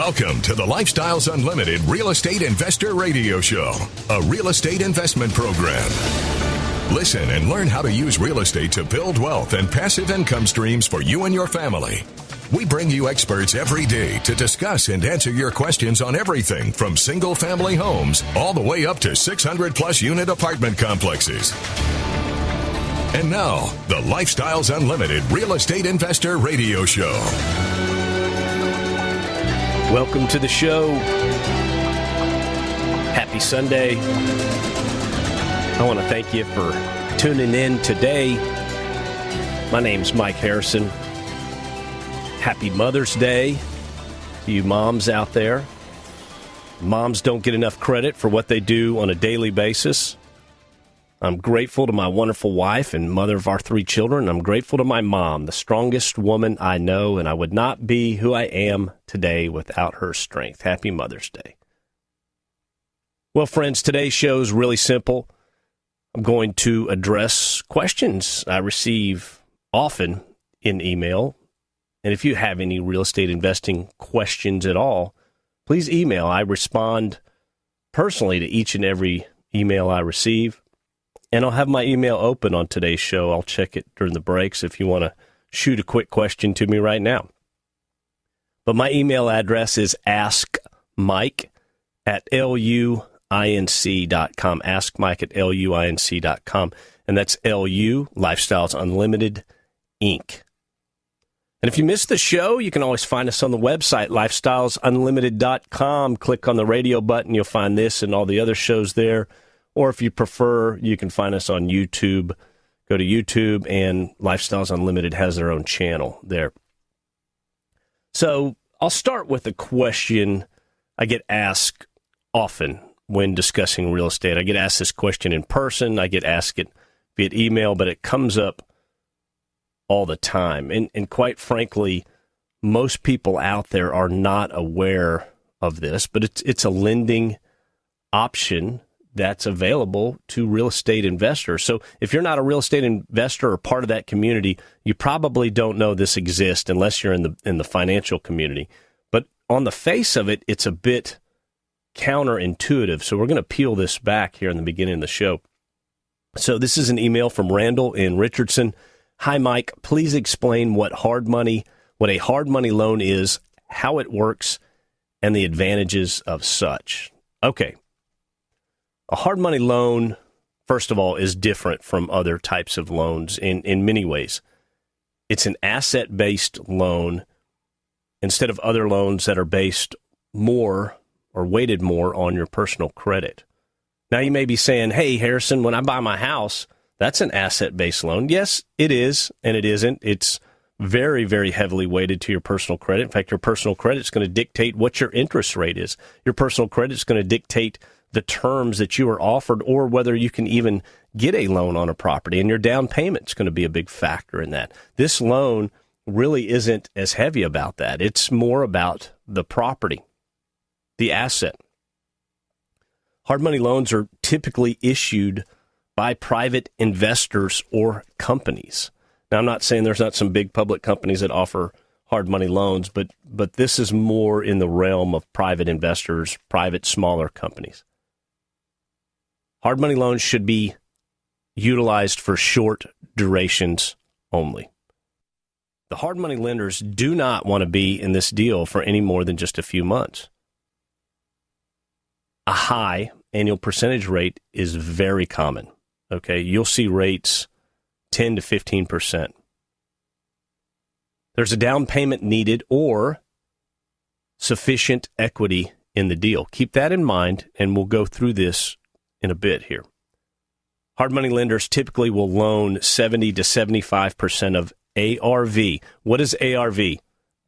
Welcome to the Lifestyles Unlimited Real Estate Investor Radio Show, a real estate investment program. Listen and learn how to use real estate to build wealth and passive income streams for you and your family. We bring you experts every day to discuss and answer your questions on everything from single-family homes all the way up to 600-plus unit apartment complexes. And now, the Lifestyles Unlimited Real Estate Investor Radio Show. Welcome to the show. Happy Sunday. I want to thank you for tuning in today. My name's Mike Harrison. Happy Mother's Day to you moms out there. Moms don't get enough credit for what they do on a daily basis. I'm grateful to my wonderful wife and mother of our 3 children. I'm grateful to my mom, the strongest woman I know, and I would not be who I am today without her strength. Happy Mother's Day. Well, friends, today's show is really simple. I'm going to address questions I receive often in email. And if you have any real estate investing questions at all, please email. I respond personally to each and every email I receive. And I'll have my email open on today's show. I'll check it during the breaks if you want to shoot a quick question to me right now. But my email address is askmike@luinc.com. Askmike@luinc.com. And that's LU, Lifestyles Unlimited, Inc. And if you missed the show, you can always find us on the website, lifestylesunlimited.com. Click on the radio button. You'll find this and all the other shows there. Or if you prefer, you can find us on YouTube. Go to YouTube, and Lifestyles Unlimited has their own channel there. So I'll start with a question I get asked often when discussing real estate. I get asked this question in person. I get asked it via email, but it comes up all the time. And quite frankly, most people out there are not aware of this, but it's a lending option that's available to real estate investors. So if you're not a real estate investor or part of that community, you probably don't know this exists unless you're in the financial community. But on the face of it, it's a bit counterintuitive. So we're going to peel this back here in the beginning of the show. So this is an email from Randall in Richardson. Hi, Mike. Please explain what a hard money loan is, how it works, and the advantages of such. Okay. A hard money loan, first of all, is different from other types of loans in many ways. It's an asset-based loan instead of other loans that are based more or weighted more on your personal credit. Now, you may be saying, hey, Harrison, when I buy my house, that's an asset-based loan. Yes, it is, and it isn't. It's very, very heavily weighted to your personal credit. In fact, your personal credit is going to dictate what your interest rate is. Your personal credit is going to dictate the terms that you are offered or whether you can even get a loan on a property, and your down payment is going to be a big factor in that. This loan really isn't as heavy about that. It's more about the property, the asset. Hard money loans are typically issued by private investors or companies. Now, I'm not saying there's not some big public companies that offer hard money loans, but this is more in the realm of private investors, private smaller companies. Hard money loans should be utilized for short durations only. The hard money lenders do not want to be in this deal for any more than just a few months. A high annual percentage rate is very common. Okay, you'll see rates 10 to 15%. There's a down payment needed or sufficient equity in the deal. Keep that in mind, and we'll go through this in a bit here. Hard money lenders typically will loan 70 to 75% of ARV. What is ARV?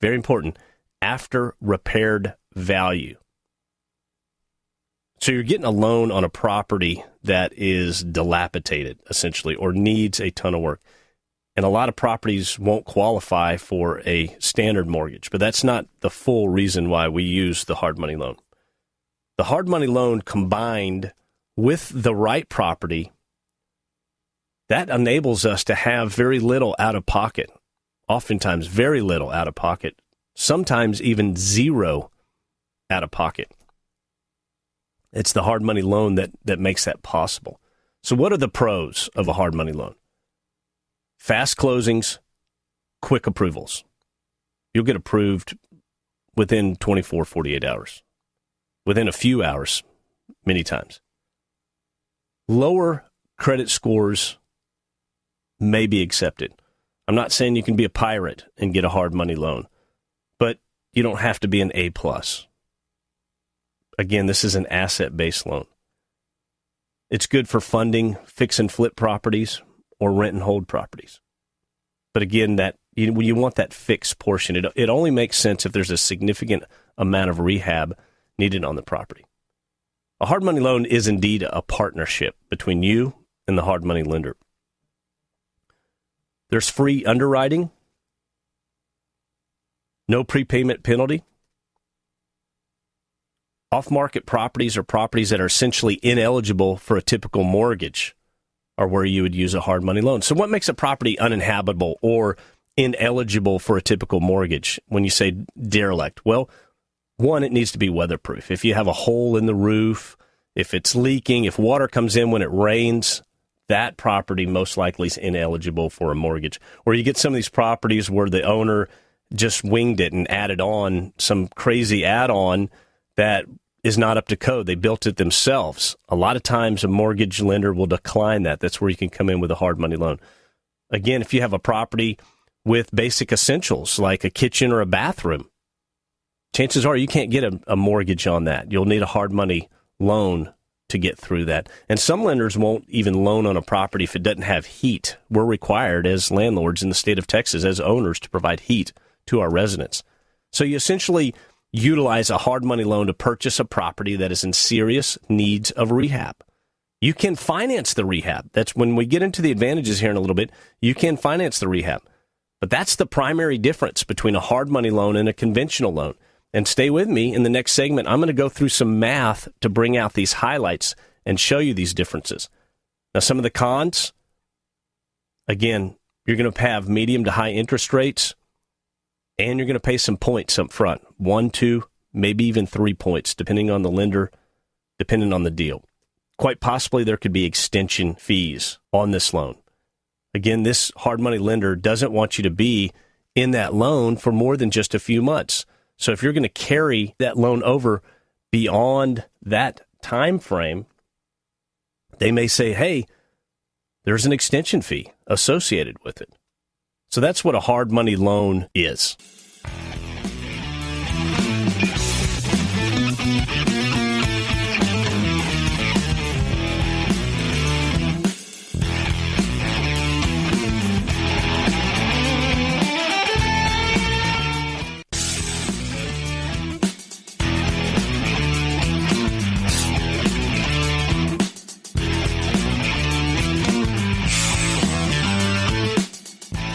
Very important. After repaired value. So you're getting a loan on a property that is dilapidated, essentially, or needs a ton of work. And a lot of properties won't qualify for a standard mortgage, but that's not the full reason why we use the hard money loan. The hard money loan combined with the right property, that enables us to have very little out of pocket, oftentimes very little out of pocket, sometimes even zero out of pocket. It's the hard money loan that makes that possible. So what are the pros of a hard money loan? Fast closings, quick approvals. You'll get approved within 24, 48 hours. Within a few hours, many times. Lower credit scores may be accepted. I'm not saying you can be a pirate and get a hard money loan, but you don't have to be an A+. Again, this is an asset-based loan. It's good for funding fix and flip properties or rent and hold properties. But again, that you want that fixed portion. It only makes sense if there's a significant amount of rehab needed on the property. A hard money loan is indeed a partnership between you and the hard money lender. There's free underwriting, no prepayment penalty. Off-market properties or properties that are essentially ineligible for a typical mortgage are where you would use a hard money loan. So what makes a property uninhabitable or ineligible for a typical mortgage when you say derelict? Well, one, it needs to be weatherproof. If you have a hole in the roof, if it's leaking, if water comes in when it rains, that property most likely is ineligible for a mortgage. Or you get some of these properties where the owner just winged it and added on some crazy add-on that is not up to code. They built it themselves. A lot of times a mortgage lender will decline that. That's where you can come in with a hard money loan. Again, if you have a property with basic essentials like a kitchen or a bathroom, chances are you can't get a mortgage on that. You'll need a hard money loan to get through that. And some lenders won't even loan on a property if it doesn't have heat. We're required as landlords in the state of Texas, as owners, to provide heat to our residents. So you essentially utilize a hard money loan to purchase a property that is in serious needs of rehab. You can finance the rehab. That's when we get into the advantages here in a little bit. You can finance the rehab. But that's the primary difference between a hard money loan and a conventional loan. And stay with me in the next segment. I'm going to go through some math to bring out these highlights and show you these differences. Now, some of the cons, again, you're going to have medium to high interest rates, and you're going to pay some points up front. 1, 2, maybe even 3 points, depending on the lender, depending on the deal. Quite possibly there could be extension fees on this loan. Again, this hard money lender doesn't want you to be in that loan for more than just a few months. So if you're going to carry that loan over beyond that time frame, they may say, hey, there's an extension fee associated with it. So that's what a hard money loan is.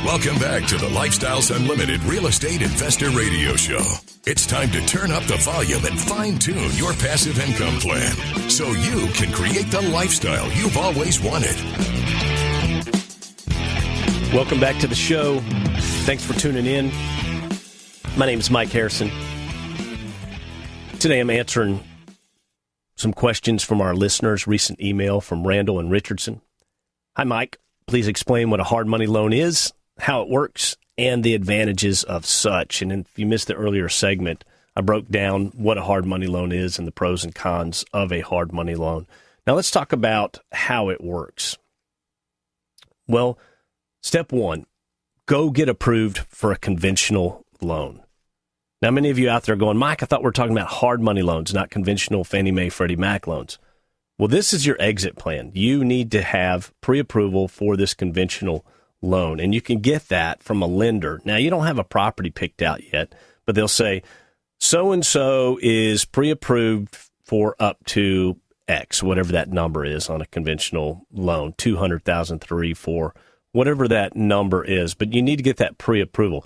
Welcome back to the Lifestyles Unlimited Real Estate Investor Radio Show. It's time to turn up the volume and fine-tune your passive income plan so you can create the lifestyle you've always wanted. Welcome back to the show. Thanks for tuning in. My name is Mike Harrison. Today I'm answering some questions from our listeners, recent email from Randall and Richardson. Hi, Mike. Please explain what a hard money loan is, how it works, and the advantages of such. And if you missed the earlier segment, I broke down what a hard money loan is and the pros and cons of a hard money loan. Now let's talk about how it works. Well, step one, go get approved for a conventional loan. Now, many of you out there are going, Mike, I thought we were talking about hard money loans, not conventional Fannie Mae, Freddie Mac loans. Well, this is your exit plan. You need to have pre-approval for this conventional loan, and you can get that from a lender. Now, you don't have a property picked out yet, but they'll say, so-and-so is pre-approved for up to X, whatever that number is on a conventional loan, 200,000, 3, 4, whatever that number is, but you need to get that pre-approval.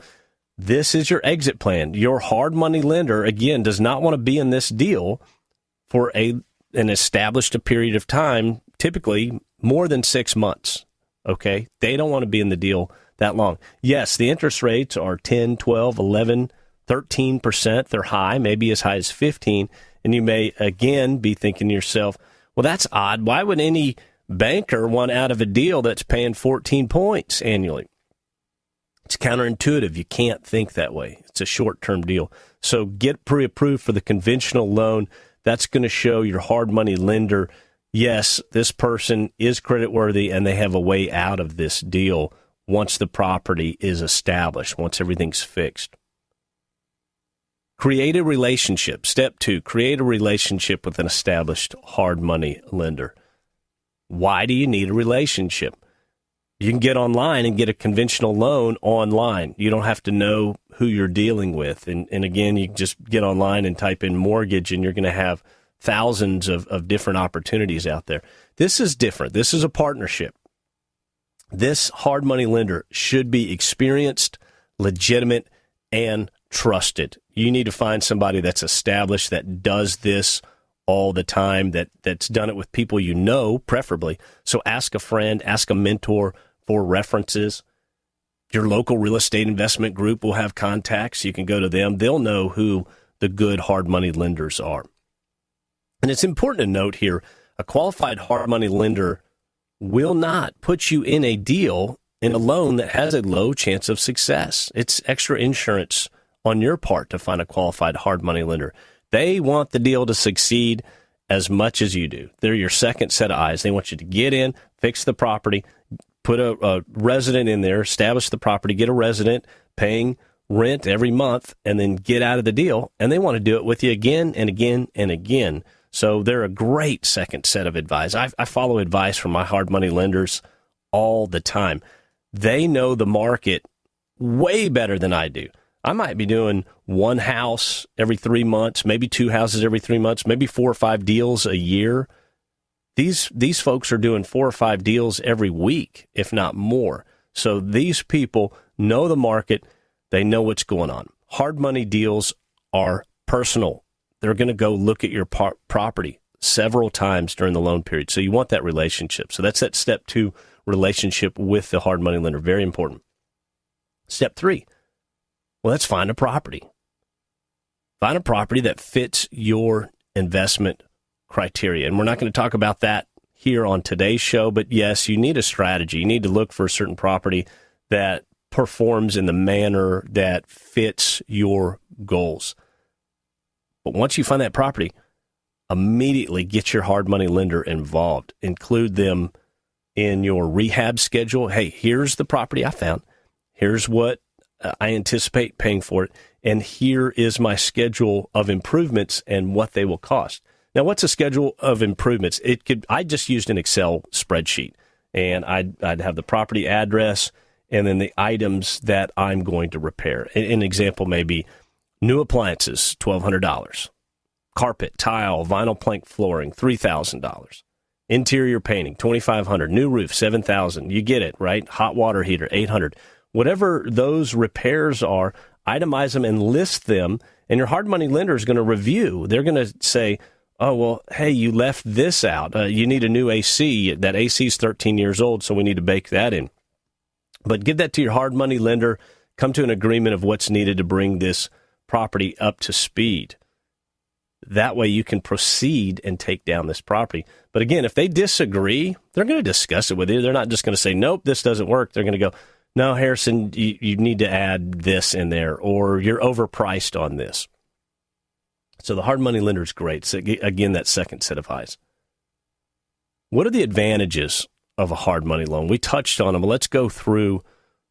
This is your exit plan. Your hard money lender, again, does not want to be in this deal for an established a period of time, typically more than 6 months. Okay, they don't want to be in the deal that long. Yes, the interest rates are 10, 12, 11, 13%, they're high, maybe as high as 15%. And you may, again, be thinking to yourself, well, that's odd. Why would any banker want out of a deal that's paying 14 points annually? It's counterintuitive. You can't think that way. It's a short-term deal. So get pre-approved for the conventional loan. That's going to show your hard money lender, yes, this person is creditworthy and they have a way out of this deal once the property is established, once everything's fixed. Create a relationship. Step 2, create a relationship with an established hard money lender. Why do you need a relationship? You can get online and get a conventional loan online. You don't have to know who you're dealing with. And again, you can just get online and type in mortgage, and you're going to have thousands of different opportunities out there. This is different. This is a partnership. This hard money lender should be experienced, legitimate, and trusted. You need to find somebody that's established, that does this all the time, that's done it with people you know, preferably. So ask a friend, ask a mentor for references. Your local real estate investment group will have contacts. You can go to them. They'll know who the good hard money lenders are. And it's important to note here, a qualified hard money lender will not put you in a deal, in a loan that has a low chance of success. It's extra insurance on your part to find a qualified hard money lender. They want the deal to succeed as much as you do. They're your second set of eyes. They want you to get in, fix the property, put a resident in there, establish the property, get a resident paying rent every month, and then get out of the deal. And they want to do it with you again and again and again. So they're a great second set of advice. I follow advice from my hard money lenders all the time. They know the market way better than I do. I might be doing one house every 3 months, maybe 2 houses every 3 months, maybe 4 or 5 deals a year. These folks are doing 4 or 5 deals every week, if not more. So these people know the market. They know what's going on. Hard money deals are personal. They're going to go look at your property several times during the loan period. So you want that relationship. So that's that step 2, relationship with the hard money lender. Very important. Step 3. Well, let's find a property. Find a property that fits your investment criteria. And we're not going to talk about that here on today's show, but yes, you need a strategy. You need to look for a certain property that performs in the manner that fits your goals. But once you find that property, immediately get your hard money lender involved. Include them in your rehab schedule. Hey, here's the property I found. Here's what I anticipate paying for it, and here is my schedule of improvements and what they will cost. Now, what's a schedule of improvements? I just used an Excel spreadsheet, and I'd have the property address and then the items that I'm going to repair. An example may be new appliances, $1,200. Carpet, tile, vinyl plank flooring, $3,000. Interior painting, $2,500. New roof, $7,000. You get it, right? Hot water heater, $800. Whatever those repairs are, itemize them and list them, and your hard money lender is going to review. They're going to say, oh, well, hey, you left this out. You need a new AC. That AC is 13 years old, so we need to bake that in. But give that to your hard money lender. Come to an agreement of what's needed to bring this property up to speed. That way you can proceed and take down this property. But again, if they disagree, they're going to discuss it with you. They're not just going to say, nope, this doesn't work. They're going to go, no, Harrison, you need to add this in there, or you're overpriced on this. So the hard money lender is great. So again, that second set of eyes. What are the advantages of a hard money loan? We touched on them, but let's go through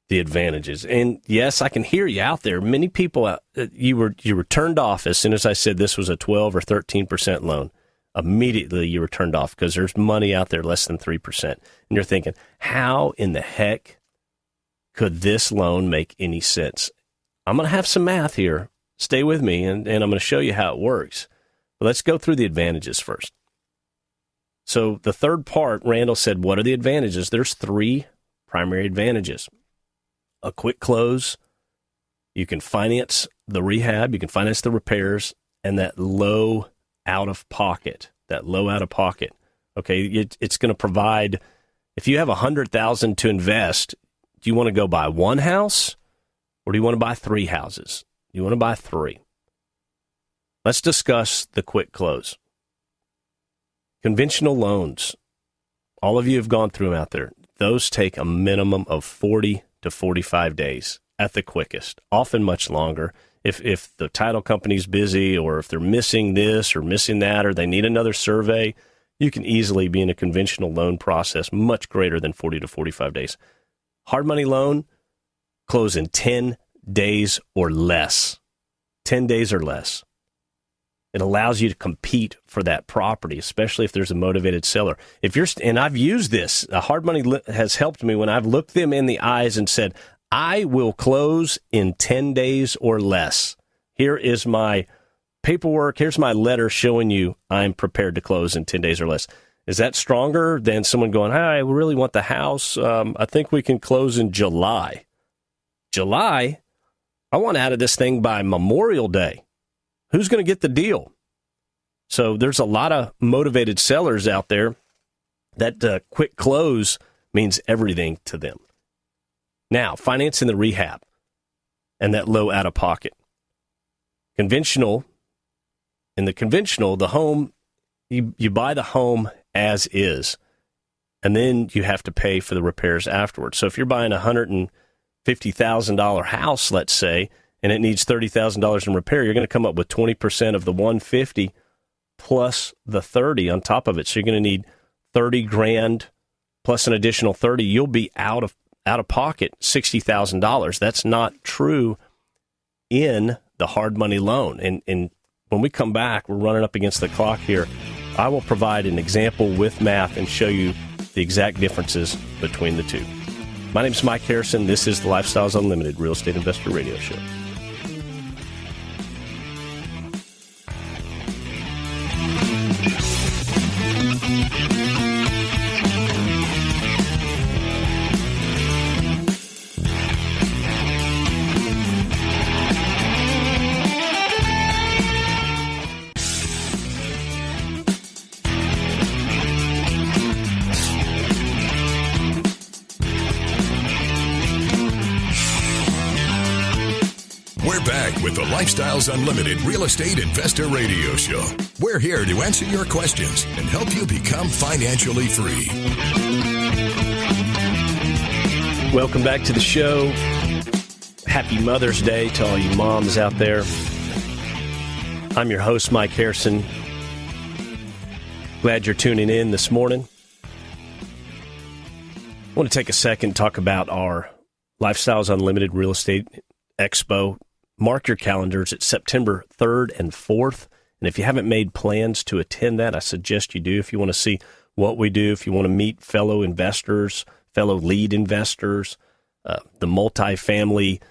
the advantages. And yes, I can hear you out there. Many people, you were turned off as soon as I said this was a 12 or 13% loan. Immediately you were turned off because there's money out there less than 3%. And you're thinking, how in the heck could this loan make any sense? I'm going to have some math here. Stay with me, and I'm going to show you how it works. But let's go through the advantages first. So the third part, Randall said, what are the advantages? There's 3 primary advantages. A quick close. You can finance the rehab. You can finance the repairs, and that low out of pocket. Okay, it's going to provide. If you have $100,000 to invest, do you want to go buy one house, or do you want to buy 3 houses? You want to buy 3. Let's discuss the quick close. Conventional loans, all of you have gone through them out there. Those take a minimum of 40 to 45 days at the quickest, often much longer. If the title company's busy or if they're missing this or missing that or they need another survey, you can easily be in a conventional loan process much greater than 40 to 45 days. Hard money loan, close in 10 days or less. 10 days or less. It allows you to compete for that property, especially if there's a motivated seller. And I've used this. Hard money has helped me when I've looked them in the eyes and said, I will close in 10 days or less. Here is my paperwork. Here's my letter showing you I'm prepared to close in 10 days or less. Is that stronger than someone going, hey, I really want the house. I think we can close in July. July? I want out of this thing by Memorial Day. Who's going to get the deal? So there's a lot of motivated sellers out there that quick close means everything to them. Now, financing the rehab and that low out-of-pocket. In the conventional, the home, you buy the home as is, and then you have to pay for the repairs afterwards. So if you're buying a $150,000 house, let's say, and it needs $30,000 in repair, you're going to come up with 20% of the $150 plus the $30 on top of it. So you're going to need $30,000 plus an additional $30. You'll be out of pocket $60,000. That's not true in the hard money loan. And when we come back, we're running up against the clock here. I will provide an example with math and show you the exact differences between the two. My name is Mike Harrison. This is the Lifestyles Unlimited Real Estate Investor Radio Show. We're back with the Lifestyles Unlimited Real Estate Investor Radio Show. We're here to answer your questions and help you become financially free. Welcome back to the show. Happy Mother's Day to all you moms out there. I'm your host, Mike Harrison. Glad you're tuning in this morning. I want to take a second and talk about our Lifestyles Unlimited Real Estate Expo. Mark your calendars. It's September 3rd and 4th. And if you haven't made plans to attend that, I suggest you do. If you want to see what we do, if you want to meet fellow investors, fellow lead investors, the multifamily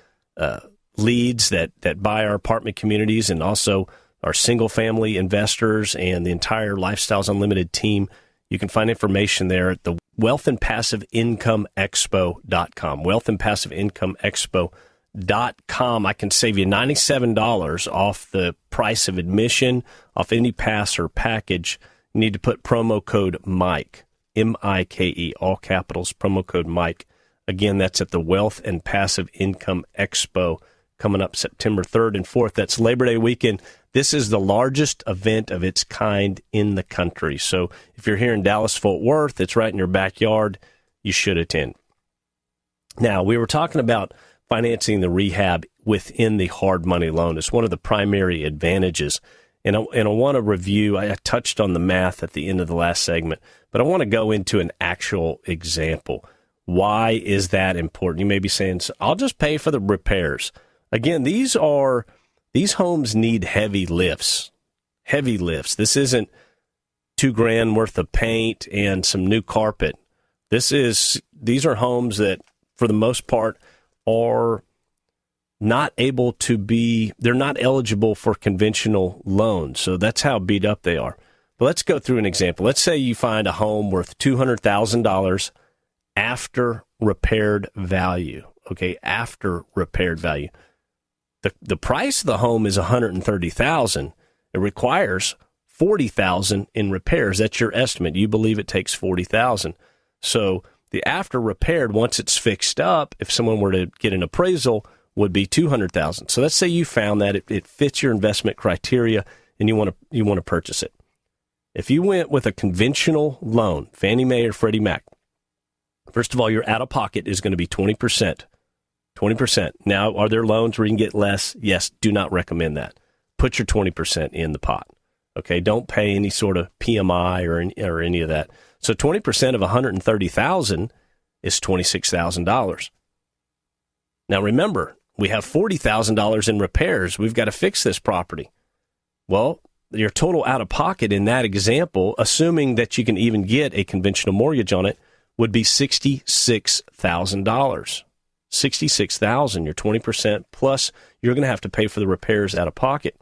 leads that buy our apartment communities, and also our single-family investors and the entire Lifestyles Unlimited team, you can find information there at the wealthandpassiveincomeexpo.com, wealthandpassiveincomeexpo.com. I can save you $97 off the price of admission, off any pass or package. You need to put promo code Mike, M-I-K-E, all capitals, promo code Mike. Again, that's at the Wealth and Passive Income Expo coming up September 3rd and 4th. That's Labor Day weekend. This is the largest event of its kind in the country. So if you're here in Dallas-Fort Worth, it's right in your backyard, you should attend. Now, we were talking about financing the rehab within the hard money loan. It's one of the primary advantages. And I want to review, I touched on the math at the end of the last segment, but I want to go into an actual example. Why is that important? You may be saying, I'll just pay for the repairs. Again, these homes need heavy lifts. Heavy lifts. This isn't $2,000 worth of paint and some new carpet. These are homes that, for the most part, are not able to they're not eligible for conventional loans. So that's how beat up they are. But let's go through an example. Let's say you find a home worth $200,000 after repaired value. Okay, after repaired value. The price of the home is $130,000. It requires $40,000 in repairs. That's your estimate. You believe it takes $40,000. So the after repaired, once it's fixed up, if someone were to get an appraisal, would be $200,000. So let's say you found that it fits your investment criteria and you want to purchase it. If you went with a conventional loan, Fannie Mae or Freddie Mac, first of all, your out-of-pocket is going to be 20%. 20%. Now, are there loans where you can get less? Yes, do not recommend that. Put your 20% in the pot. Okay, don't pay any sort of PMI or any of that. So 20% of $130,000 is $26,000. Now remember, we have $40,000 in repairs. We've got to fix this property. Well, your total out-of-pocket in that example, assuming that you can even get a conventional mortgage on it, would be $66,000. $66,000, your 20%, plus you're going to have to pay for the repairs out of pocket.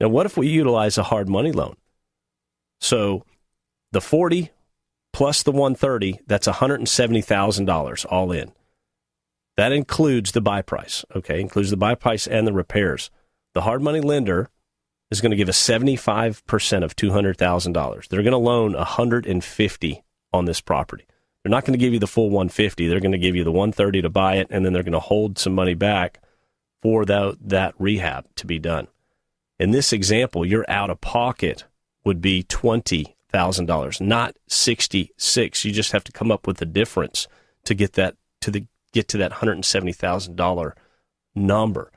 Now, what if we utilize a hard money loan? So the 40 plus the 130, that's $170,000 all in. That includes the buy price, okay? Includes the buy price and the repairs. The hard money lender is going to give us 75% of $200,000. They're going to loan $150 on this property. They're not going to give you the full $150. They're going to give you the $130 to buy it, and then they're going to hold some money back for that rehab to be done. In this example, your out-of-pocket would be $20,000, not $66,000. You just have to come up with the difference to get that get to that $170,000 number.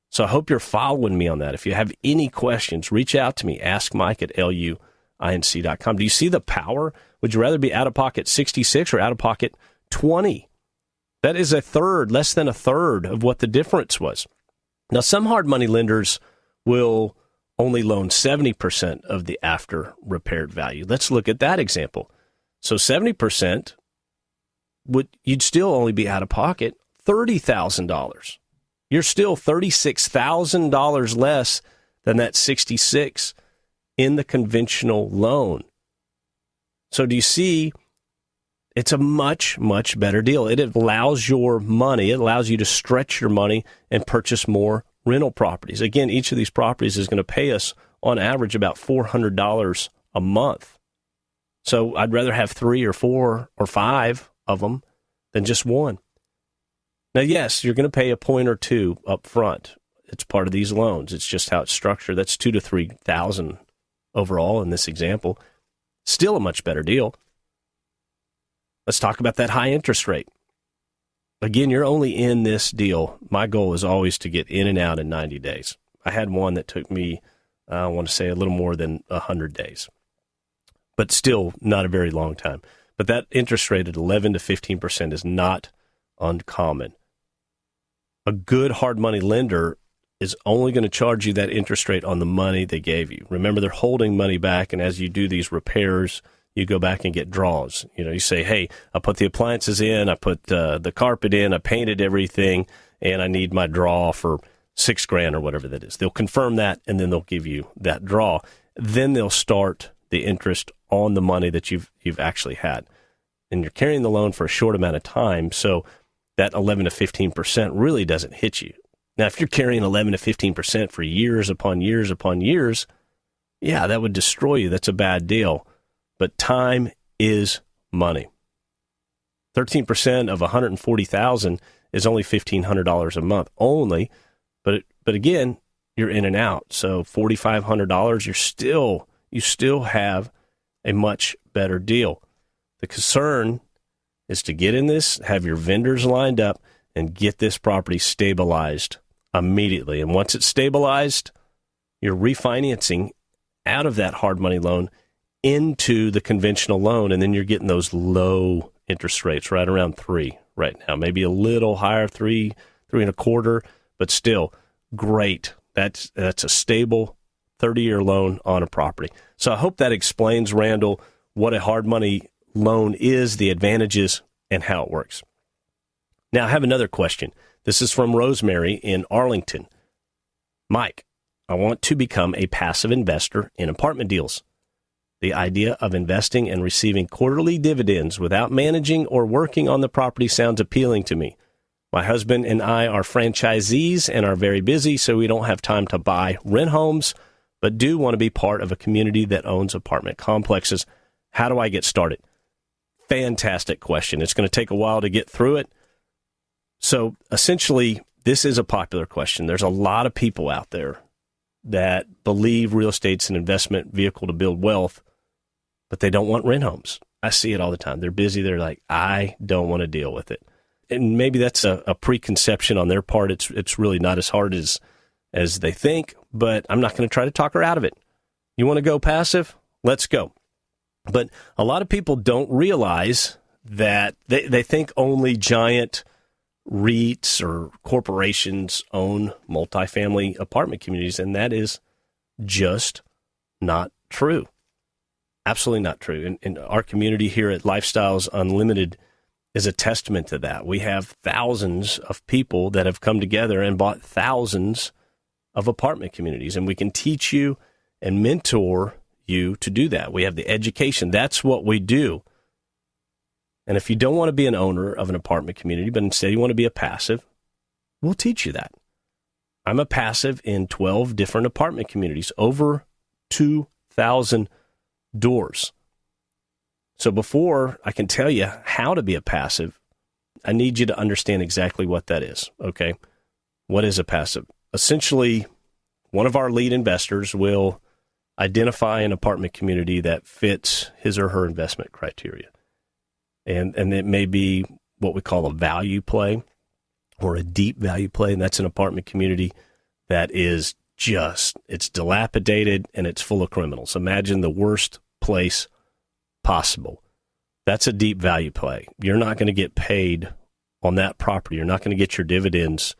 So I hope you're following me on that. If you have any questions, reach out to me. Ask Mike at luinc.com. Do you see the power? Would you rather be out-of-pocket 66 or out-of-pocket 20? That is a third, less than a third of what the difference was. Now, some hard money lenders will only loan 70% of the after-repaired value. Let's look at that example. So 70%, you'd still only be out-of-pocket $30,000. You're still $36,000 less than that 66 in the conventional loan. So do you see, it's a much, much better deal. It allows your money, it allows you to stretch your money and purchase more rental properties. Again, each of these properties is going to pay us on average about $400 a month. So I'd rather have 3 or 4 or 5 of them than just one. Now, yes, you're going to pay a point or two up front. It's part of these loans. It's just how it's structured. That's $2,000 to $3,000 overall in this example. Still a much better deal. Let's talk about that high interest rate. Again, you're only in this deal. My goal is always to get in and out in 90 days. I had one that took me, I want to say, a little more than 100 days. But still not a very long time. But that interest rate at 11 to 15% is not uncommon. A good hard money lender is only going to charge you that interest rate on the money they gave you. Remember, they're holding money back, and as you do these repairs, you go back and get draws. You know, you say, hey, I put the appliances in, I put the carpet in, I painted everything, and I need my draw for $6,000 or whatever that is. They'll confirm that, and then they'll give you that draw. Then they'll start the interest on the money that you've actually had. And you're carrying the loan for a short amount of time, so that 11 to 15% really doesn't hit you. Now, if you're carrying 11 to 15% for years upon years upon years, yeah, that would destroy you. That's a bad deal. But time is money. 13% of $140,000 is only $1,500 a month only. But again, you're in and out. So $4,500, you still have a much better deal. The concern is to get in this, have your vendors lined up, and get this property stabilized immediately. And once it's stabilized, you're refinancing out of that hard money loan into the conventional loan, and then you're getting those low interest rates, right around 3 right now. Maybe a little higher, 3.25, but still great. That's a stable 30-year loan on a property. So I hope that explains, Randall, what a hard money loan is, the advantages, and how it works. Now, I have another question. This is from Rosemary in Arlington. Mike, I want to become a passive investor in apartment deals. The idea of investing and receiving quarterly dividends without managing or working on the property sounds appealing to me. My husband and I are franchisees and are very busy, so we don't have time to buy rent homes, but do want to be part of a community that owns apartment complexes. How do I get started? Fantastic question. It's going to take a while to get through it. So essentially, this is a popular question. There's a lot of people out there that believe real estate's an investment vehicle to build wealth, but they don't want rent homes. I see it all the time. They're busy. They're like, I don't want to deal with it. And maybe that's a preconception on their part. It's really not as hard as they think, but I'm not going to try to talk her out of it. You want to go passive? Let's go. But a lot of people don't realize that they think only giant REITs or corporations own multifamily apartment communities, and that is just not true. Absolutely not true. And our community here at Lifestyles Unlimited is a testament to that. We have thousands of people that have come together and bought thousands of apartment communities, and we can teach you and mentor you to do that. We have the education. That's what we do. And if you don't want to be an owner of an apartment community, but instead you want to be a passive, we'll teach you that. I'm a passive in 12 different apartment communities, over 2,000 doors. So before I can tell you how to be a passive, I need you to understand exactly what that is, okay? What is a passive? Essentially, one of our lead investors will identify an apartment community that fits his or her investment criteria. And it may be what we call a value play or a deep value play, and that's an apartment community that is it's dilapidated and it's full of criminals. Imagine the worst place possible. That's a deep value play. You're not going to get paid on that property. You're not going to get your dividends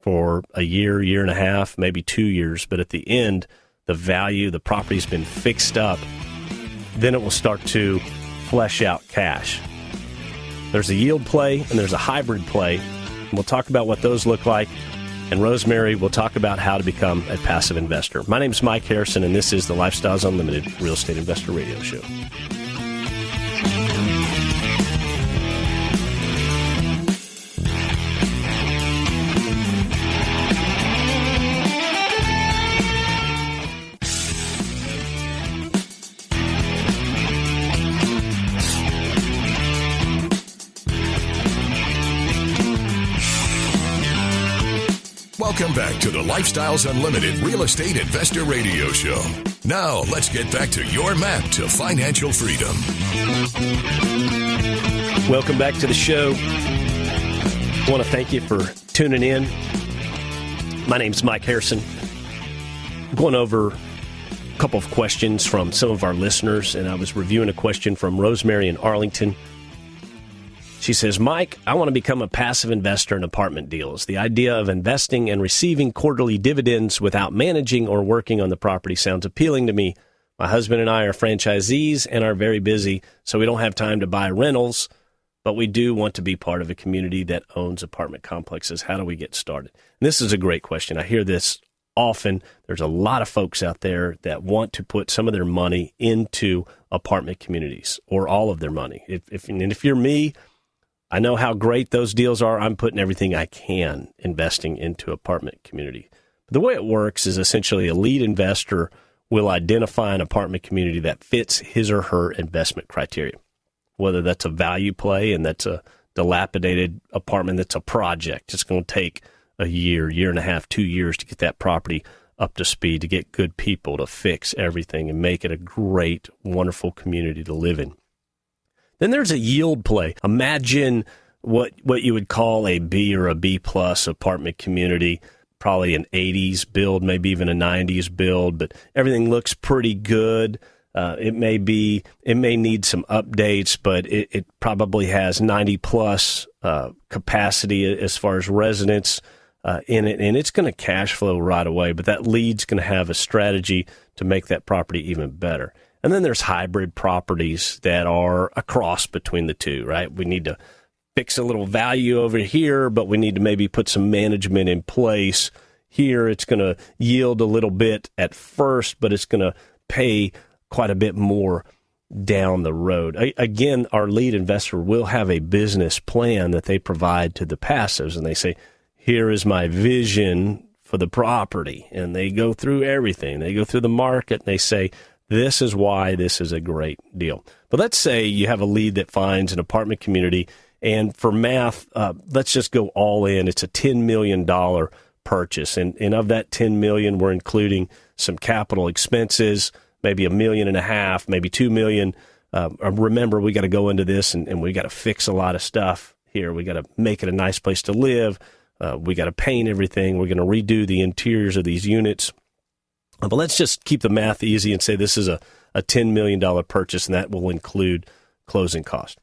for a year, year and a half, maybe 2 years, but at the end, the property's been fixed up, then it will start to flesh out cash. There's a yield play and there's a hybrid play. And we'll talk about what those look like. And Rosemary will talk about how to become a passive investor. My name is Mike Harrison, and this is the Lifestyles Unlimited Real Estate Investor Radio Show. Welcome back to the Lifestyles Unlimited Real Estate Investor Radio Show. Now, let's get back to your map to financial freedom. Welcome back to the show. I want to thank you for tuning in. My name's Mike Harrison. I'm going over a couple of questions from some of our listeners, and I was reviewing a question from Rosemary in Arlington. She says, Mike, I want to become a passive investor in apartment deals. The idea of investing and receiving quarterly dividends without managing or working on the property sounds appealing to me. My husband and I are franchisees and are very busy, so we don't have time to buy rentals, but we do want to be part of a community that owns apartment complexes. How do we get started? And this is a great question. I hear this often. There's a lot of folks out there that want to put some of their money into apartment communities, or all of their money. If you're me, I know how great those deals are. I'm putting everything I can investing into apartment community. But the way it works is essentially a lead investor will identify an apartment community that fits his or her investment criteria, whether that's a value play and that's a dilapidated apartment that's a project. It's going to take a year, year and a half, 2 years to get that property up to speed, to get good people to fix everything and make it a great, wonderful community to live in. Then there's a yield play. Imagine what you would call a B or a B plus apartment community, probably an 80s build, maybe even a 90s build, but everything looks pretty good. It may need some updates, but it probably has 90 plus capacity as far as residents in it, and it's going to cash flow right away. But that lead's going to have a strategy to make that property even better. And then there's hybrid properties that are a cross between the two, right? We need to fix a little value over here, but we need to maybe put some management in place. Here, it's going to yield a little bit at first, but it's going to pay quite a bit more down the road. Again, our lead investor will have a business plan that they provide to the passives, and they say, here is my vision for the property. And they go through everything. They go through the market, and they say, this is why this is a great deal. But let's say you have a lead that finds an apartment community And for math, let's just go all in. It's a $10 million purchase. And of that $10 million, we're including some capital expenses, maybe $1.5 million, maybe $2 million. Remember, we got to go into this and we got to fix a lot of stuff here. We got to make it a nice place to live. We got to paint everything. We're going to redo the interiors of these units. But let's just keep the math easy and say this is a $10 million purchase, and that will include closing cost.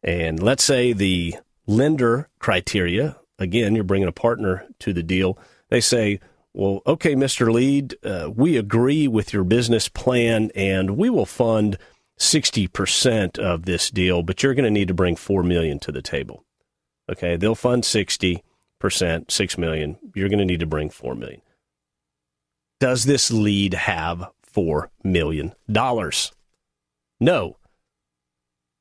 And let's say the lender criteria, again, you're bringing a partner to the deal. They say, well, okay, Mr. Lead, we agree with your business plan, and we will fund 60% of this deal, but you're going to need to bring $4 million to the table. Okay, they'll fund 60%, $6 million. You're going to need to bring $4 million. Does this lead have $4 million? No.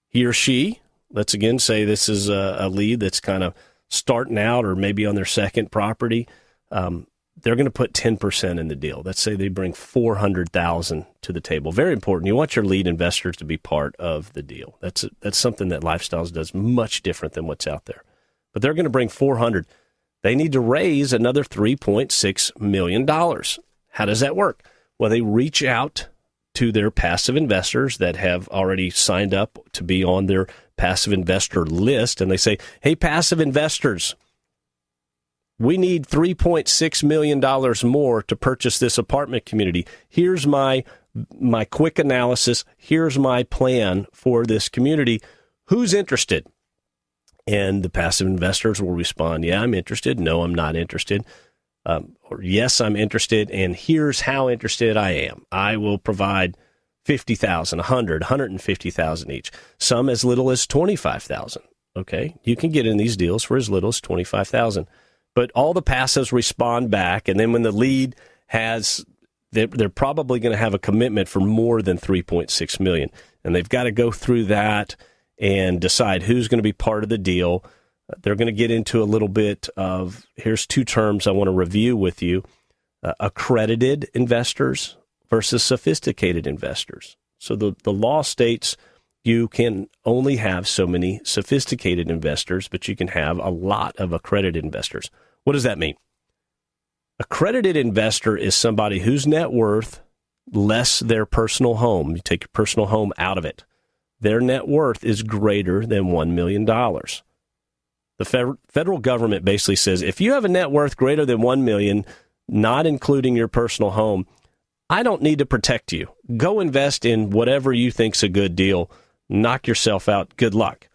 He or she, let's again say this is a lead that's kind of starting out or maybe on their second property. They're going to put 10% in the deal. Let's say they bring $400,000 to the table. Very important. You want your lead investors to be part of the deal. That's something that Lifestyles does much different than what's out there. But they're going to bring $400,000. They need to raise another $3.6 million. How does that work? Well, they reach out to their passive investors that have already signed up to be on their passive investor list, and they say, hey, passive investors, we need $3.6 million more to purchase this apartment community. Here's my quick analysis. Here's my plan for this community. Who's interested? And the passive investors will respond, yeah, I'm interested. No, I'm not interested. Or yes, I'm interested, and here's how interested I am. I will provide $50,000, $100,000, $150,000 each. Some as little as $25,000. Okay, you can get in these deals for as little as $25,000. But all the passives respond back, and then when the lead has, they're probably going to have a commitment for more than $3.6 million, and they've got to go through that and decide who's going to be part of the deal. They're going to get into a little bit of, here's two terms I want to review with you, accredited investors versus sophisticated investors. So the law states you can only have so many sophisticated investors, but you can have a lot of accredited investors. What does that mean? Accredited investor is somebody whose net worth, less their personal home, you take your personal home out of it, their net worth is greater than $1 million. The federal government basically says, if you have a net worth greater than $1 million, not including your personal home, I don't need to protect you. Go invest in whatever you think's a good deal. Knock yourself out. Good luck.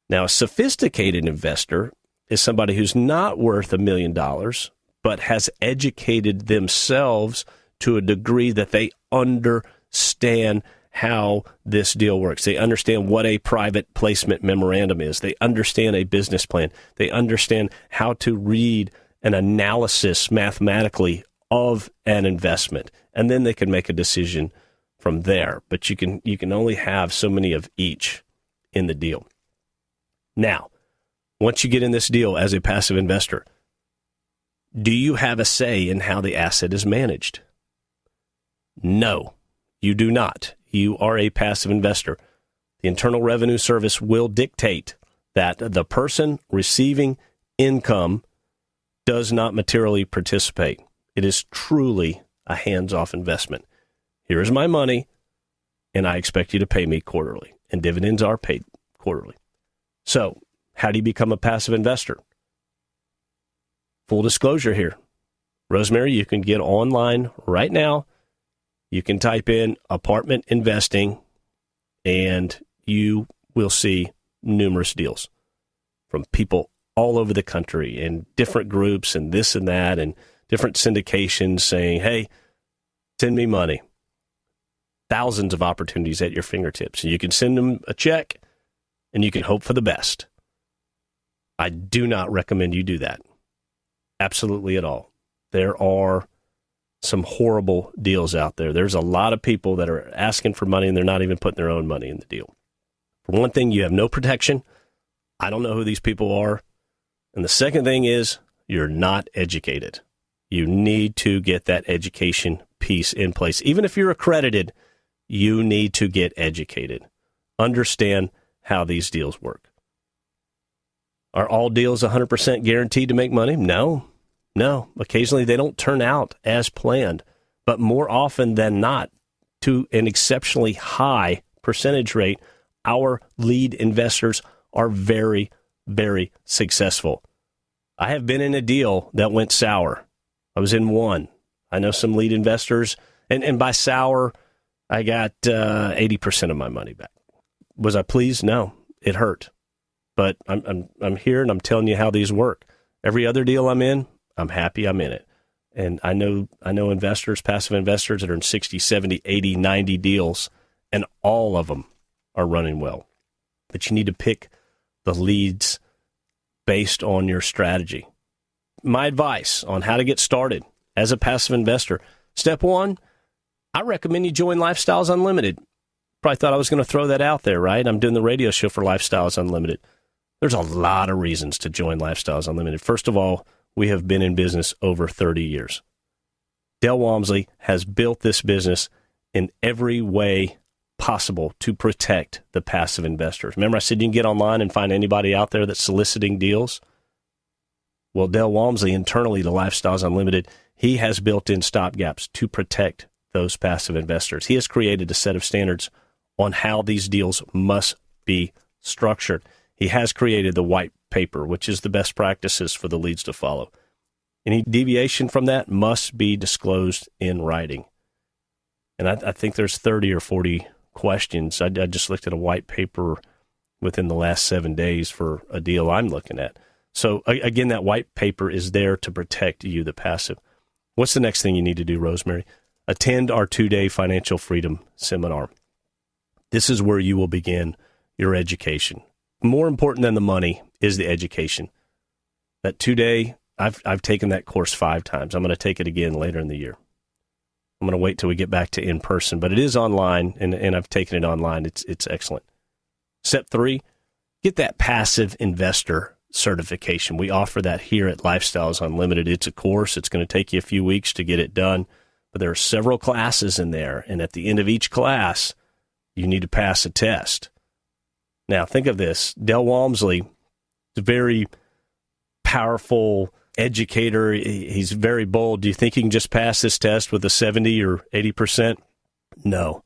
Now, a sophisticated investor is somebody who's not worth $1 million, but has educated themselves to a degree that they understand how this deal works. They understand what a private placement memorandum is. They understand a business plan. They understand how to read an analysis mathematically of an investment, and then they can make a decision from there. But you can only have so many of each in the deal. Now, once you get in this deal as a passive investor, do you have a say in how the asset is managed? No, you do not. You are a passive investor. The Internal Revenue Service will dictate that the person receiving income does not materially participate. It is truly a hands-off investment. Here's my money, and I expect you to pay me quarterly, and dividends are paid quarterly. So, how do you become a passive investor? Full disclosure here. Rosemary, you can get online right now. You can type in apartment investing, and you will see numerous deals from people all over the country and different groups and this and that and different syndications saying, hey, send me money. Thousands of opportunities at your fingertips. And you can send them a check, and you can hope for the best. I do not recommend you do that. Absolutely at all. There are some horrible deals out there. There's a lot of people that are asking for money, and they're not even putting their own money in the deal. For one thing, you have no protection. I don't know who these people are. And the second thing is you're not educated. You need to get that education piece in place. Even if you're accredited, you need to get educated. Understand how these deals work. Are all deals 100% guaranteed to make money? No. Occasionally they don't turn out as planned, but more often than not, to an exceptionally high percentage rate, our lead investors are very, very successful. I have been in a deal that went sour. I was in one. I know some lead investors, and by sour, I got 80% of my money back. Was I pleased? No, it hurt. But I'm here, and I'm telling you how these work. Every other deal I'm in, I'm happy I'm in it. And I know investors, passive investors that are in 60, 70, 80, 90 deals, and all of them are running well. But you need to pick the leads based on your strategy. My advice on how to get started as a passive investor. Step one, I recommend you join Lifestyles Unlimited. Probably thought I was going to throw that out there, right? I'm doing the radio show for Lifestyles Unlimited. There's a lot of reasons to join Lifestyles Unlimited. First of all, we have been in business over 30 years. Dale Walmsley has built this business in every way possible to protect the passive investors. Remember I said you can get online and find anybody out there that's soliciting deals? Well, Dale Walmsley, internally to Lifestyles Unlimited, he has built in stopgaps to protect those passive investors. He has created a set of standards on how these deals must be structured. He has created the white paper, which is the best practices for the leads to follow. Any deviation from that must be disclosed in writing. And I think there's 30 or 40 questions. I just looked at a white paper within the last 7 days for a deal I'm looking at. So again, that white paper is there to protect you, the passive. What's the next thing you need to do, Rosemary? Attend our 2-day financial freedom seminar. This is where you will begin your education. More important than the money is the education. That 2-day, I've taken that course 5 times. I'm going to take it again later in the year. I'm going to wait till we get back to in person, but it is online, and I've taken it online. It's excellent. Step 3, get that passive investor certification. We offer that here at Lifestyles Unlimited. It's a course. It's going to take you a few weeks to get it done, but there are several classes in there, and at the end of each class, you need to pass a test. Now, think of this. Dale Walmsley is a very powerful educator. He's very bold. Do you think he can just pass this test with a 70 or 80%? No.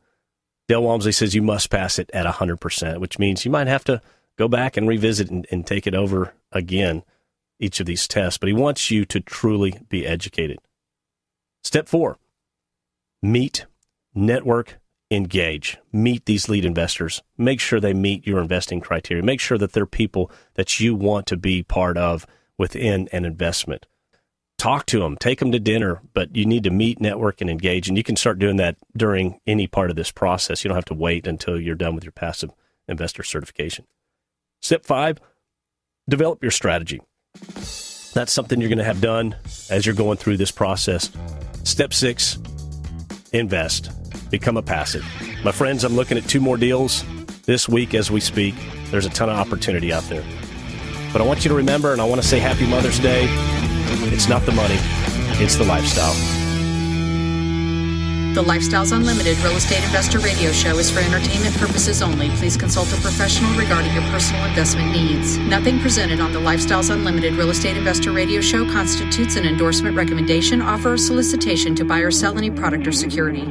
Dale Walmsley says you must pass it at 100%, which means you might have to go back and revisit and take it over again, each of these tests. But he wants you to truly be educated. Step 4, meet, network, engage. Meet these lead investors. Make sure they meet your investing criteria. Make sure that they're people that you want to be part of within an investment. Talk to them. Take them to dinner, but you need to meet, network, and engage. And you can start doing that during any part of this process. You don't have to wait until you're done with your passive investor certification. Step 5, develop your strategy. That's something you're going to have done as you're going through this process. Step 6, invest. Become a passive. My friends, I'm looking at 2 more deals this week as we speak. There's a ton of opportunity out there. But I want you to remember, and I want to say Happy Mother's Day, it's not the money, it's the lifestyle. The Lifestyles Unlimited Real Estate Investor Radio Show is for entertainment purposes only. Please consult a professional regarding your personal investment needs. Nothing presented on the Lifestyles Unlimited Real Estate Investor Radio Show constitutes an endorsement, recommendation, offer, or solicitation to buy or sell any product or security.